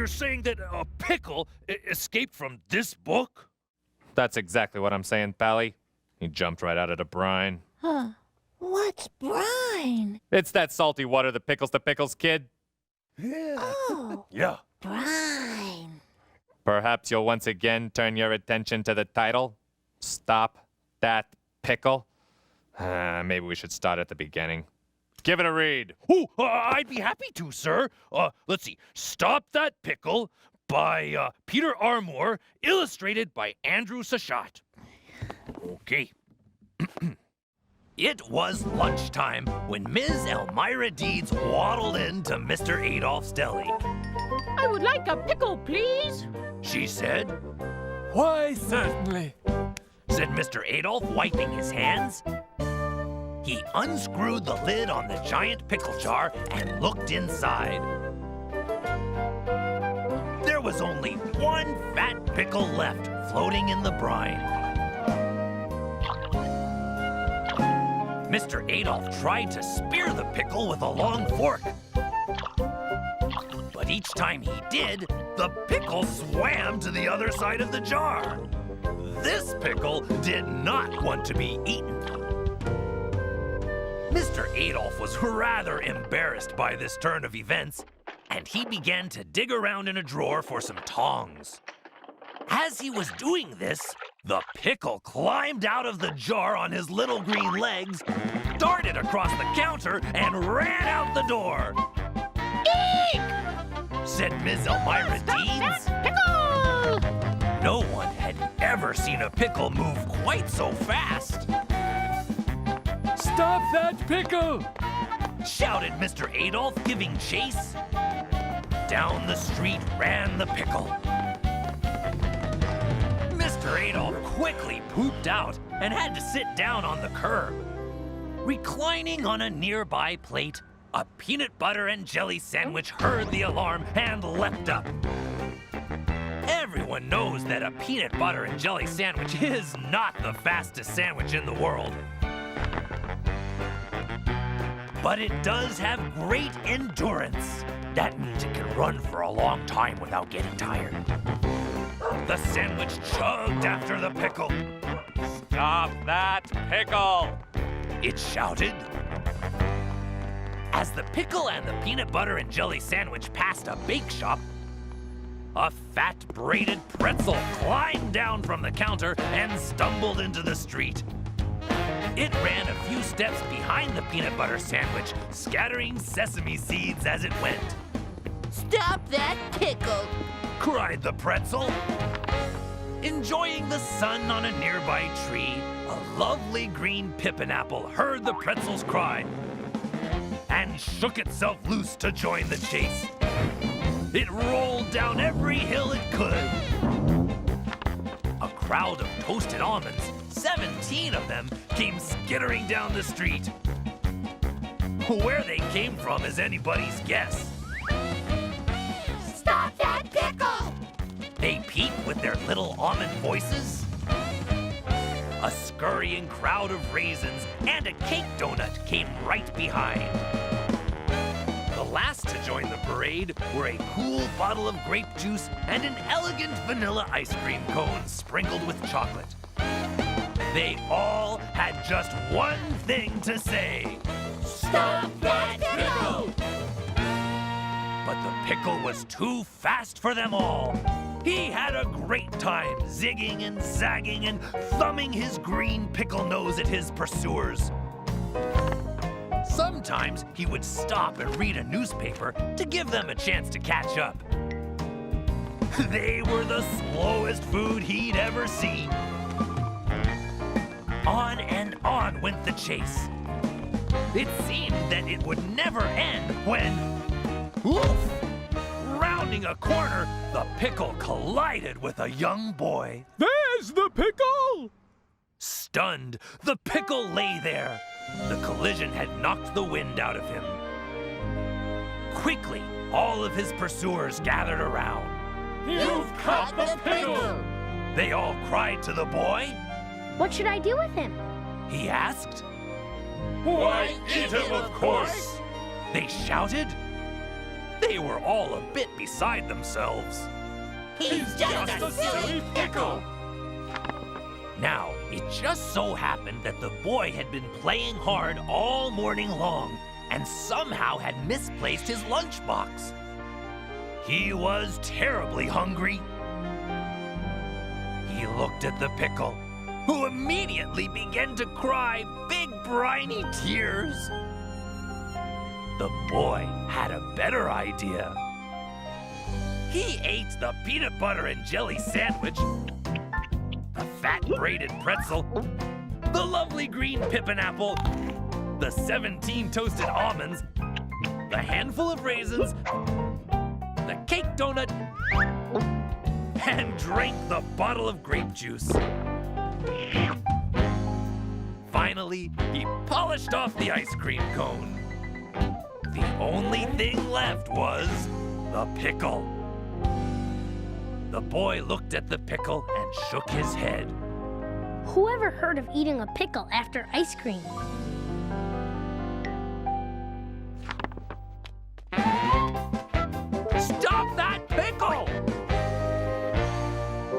you're saying that Pickle escaped from this book? That's exactly what I'm saying, Pally. He jumped right out of the brine. Huh. What's brine? It's that salty water that pickles the pickles, kid. Yeah. Oh, Yeah. brine. Perhaps you'll once again turn your attention to the title. Stop that pickle. Maybe we should start at the beginning. Give it a read. Oh, I'd be happy to, sir. Let's see. Stop That Pickle by Peter Armour, illustrated by Andrew Sachat. Okay. It was lunchtime when Ms. Elmira Deeds waddled into Mr. Adolph's deli. I would like a pickle, please. She said, Why, certainly. said Mr. Adolph, wiping his hands. He unscrewed the lid on the giant pickle jar and looked inside. There was only one fat pickle left, floating in the brine. Mr. Adolph tried to spear the pickle with a long fork. But each time he did, the pickle swam to the other side of the jar. This pickle did not want to be eaten. Mr. Adolph was rather embarrassed by this turn of events, and he began to dig around in a drawer for some tongs. As he was doing this, the pickle climbed out of the jar on his little green legs, darted across the counter, and ran out the door. Eek! Said Ms. Elmira Deeds. Pickle! No one had ever seen a pickle move quite so fast. Stop that pickle! Shouted Mr. Adolph, giving chase. Down the street ran the pickle. Mr. Adolph quickly pooped out and had to sit down on the curb. Reclining on a nearby plate, a peanut butter and jelly sandwich heard the alarm and leapt up. Everyone knows that a peanut butter and jelly sandwich is not the fastest sandwich in the world. But it does have great endurance. That means it can run for a long time without getting tired. The sandwich chugged after the pickle. Stop that pickle! It shouted. As the pickle and the peanut butter and jelly sandwich passed a bake shop, a fat braided pretzel climbed down from the counter and stumbled into the street. It ran a few steps behind the peanut butter sandwich, scattering sesame seeds as it went. Stop that pickle. Cried the pretzel. Enjoying the sun on a nearby tree, a lovely green pippin apple heard the pretzel's cry and shook itself loose to join the chase. It rolled down every hill it could. A crowd of toasted almonds, 17 of them, came skittering down the street. Where they came from is anybody's guess. Stop that pickle. They peep with their little almond voices. A scurrying crowd of raisins and a cake donut came right behind. The last to join the parade were a cool bottle of grape juice and an elegant vanilla ice cream cone sprinkled with chocolate. They all had just one thing to say. Stop that pickle. But the pickle was too fast for them all. He had a great time zigging and zagging and thumbing his green pickle nose at his pursuers. Sometimes he would stop and read a newspaper to give them a chance to catch up. They were the slowest food he'd ever seen. On and on went the chase. It seemed that it would never end when, woof! Rounding a corner, the pickle collided with a young boy. There's the pickle! Stunned, the pickle lay there. The collision had knocked the wind out of him. Quickly, all of his pursuers gathered around. You've caught the pickle! They all cried to the boy. What should I do with him? He asked. Why, eat him, of course! They shouted. They were all a bit beside themselves. He's just a silly pickle. Now, it just so happened that the boy had been playing hard all morning long and somehow had misplaced his lunchbox. He was terribly hungry. He looked at the pickle, who immediately began to cry big briny tears. The boy had a better idea. He ate the peanut butter and jelly sandwich, the fat braided pretzel, the lovely green pippin apple, the 17 toasted almonds, the handful of raisins, the cake donut, and drank the bottle of grape juice. Finally, he polished off the ice cream cone. The only thing left was the pickle. The boy looked at the pickle and shook his head. Whoever heard of eating a pickle after ice cream? Stop that pickle!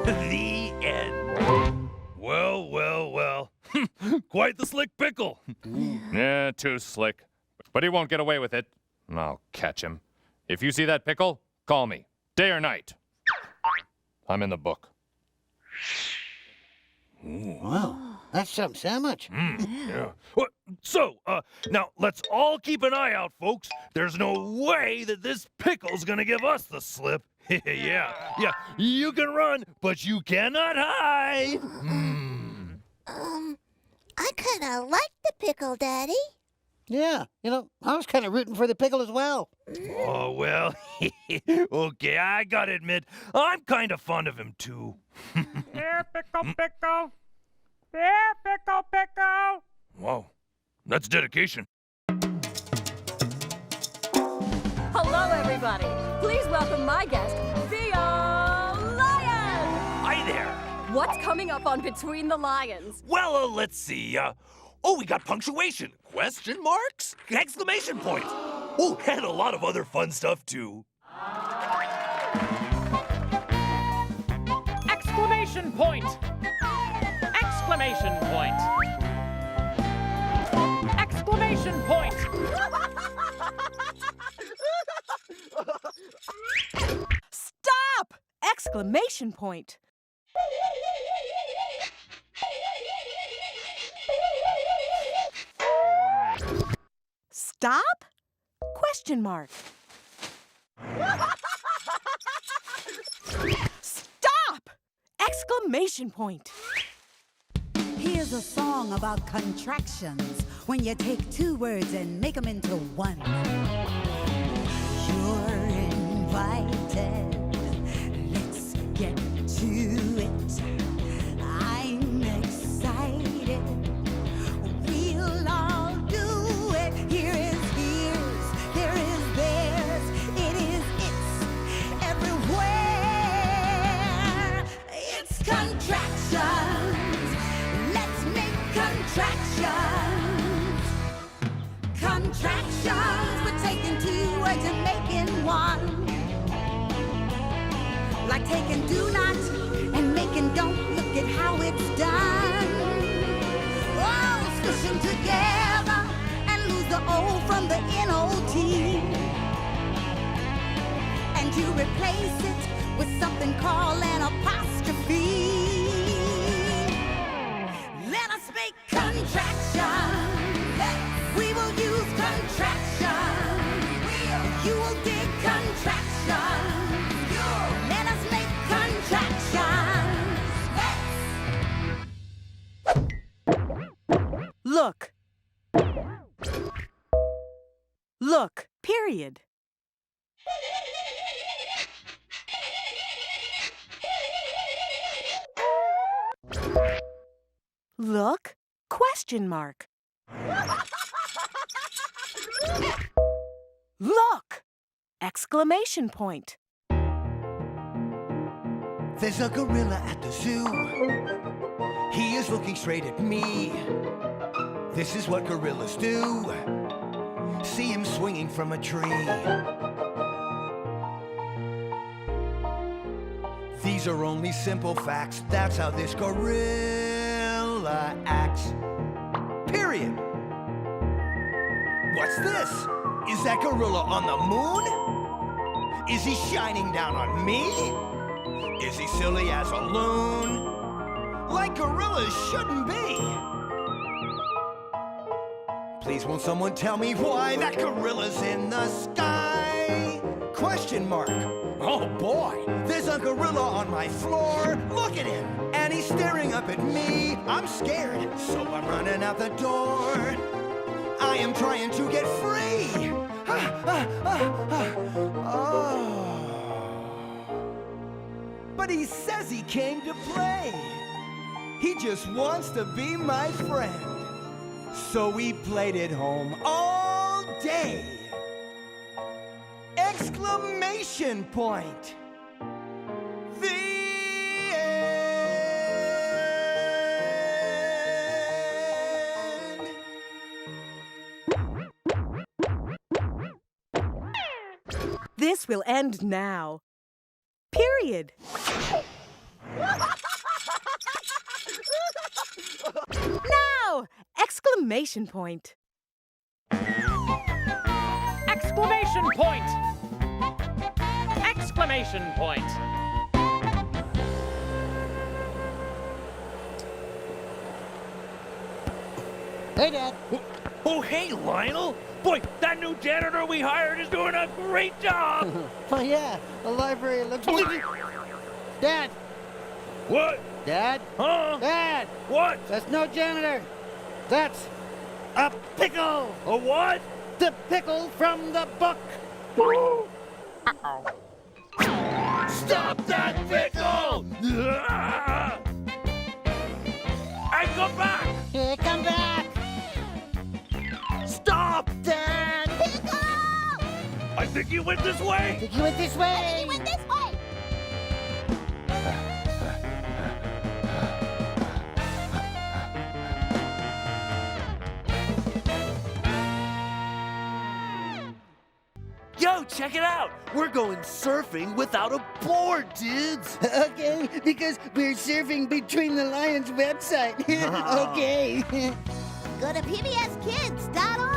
The end. Well, well, well. Quite the slick pickle. Yeah, too slick. But he won't get away with it. I'll catch him. If you see that pickle, call me. Day or night. I'm in the book. Wow, that's some sandwich. Yeah. So, now let's all keep an eye out, folks. There's no way that this pickle's gonna give us the slip. Yeah, you can run, but you cannot hide. I kinda like the pickle, Daddy. Yeah, I was kind of rooting for the pickle as well. Oh, well, okay, I gotta admit, I'm kind of fond of him, too. Here, pickle, pickle. Here, pickle, pickle. Wow, that's dedication. Hello, everybody. Please welcome my guest, the Lion. Hi there. What's coming up on Between the Lions? Well, let's see. We got punctuation. Question marks? Exclamation points. Oh, and a lot of other fun stuff, too. Exclamation point. Exclamation point. Exclamation point. Stop! Exclamation point. Stop? Question mark. Stop! Exclamation point. Here's a song about contractions when you take two words and make them into one. You're invited. Let's get to it. I'm excited. We'll all do it. Here is here's, there is theirs. It is it's everywhere. It's contractions. Let's make contractions. Contractions. We're taking two words and making one. Like taking do not and making don't. Look at how it's done. Oh, squish them together and lose the O from the N-O-T. And you replace it with something called an apostrophe. Let us make contractions. We will use contractions. You will dig contractions. Let us make contractions. Look. Look. Period. Look. Question mark. Look! Exclamation point. There's a gorilla at the zoo. He is looking straight at me. This is what gorillas do. See him swinging from a tree. These are only simple facts. That's how this gorilla acts. Period. What's this? Is that gorilla on the moon? Is he shining down on me? Is he silly as a loon? Like gorillas shouldn't be. Please won't someone tell me why that gorilla's in the sky? Question mark. Oh boy, there's a gorilla on my floor. Look at him, and he's staring up at me. I'm scared, so I'm running out the door. I am trying to get free. Oh. But he says he came to play. He just wants to be my friend. So we played it home all day. Exclamation point. The end. This will end now. Period. Now! Exclamation point. Exclamation point! Exclamation point! Hey, Dad. Oh, hey, Lionel. Boy, that new janitor we hired is doing a great job. Oh, yeah. The library looks... Dad! What? Dad? Huh? Dad! What? That's no janitor. That's a pickle! A what? The pickle from the book! Stop that pickle! And come back! Here, come back! Stop! Dad! Pickle! I think he went this way. Did you went this way? He went this way. Yo, check it out! We're going surfing without a board, dudes! Okay, because we're surfing between the Lions website. Okay. Go to pbskids.org.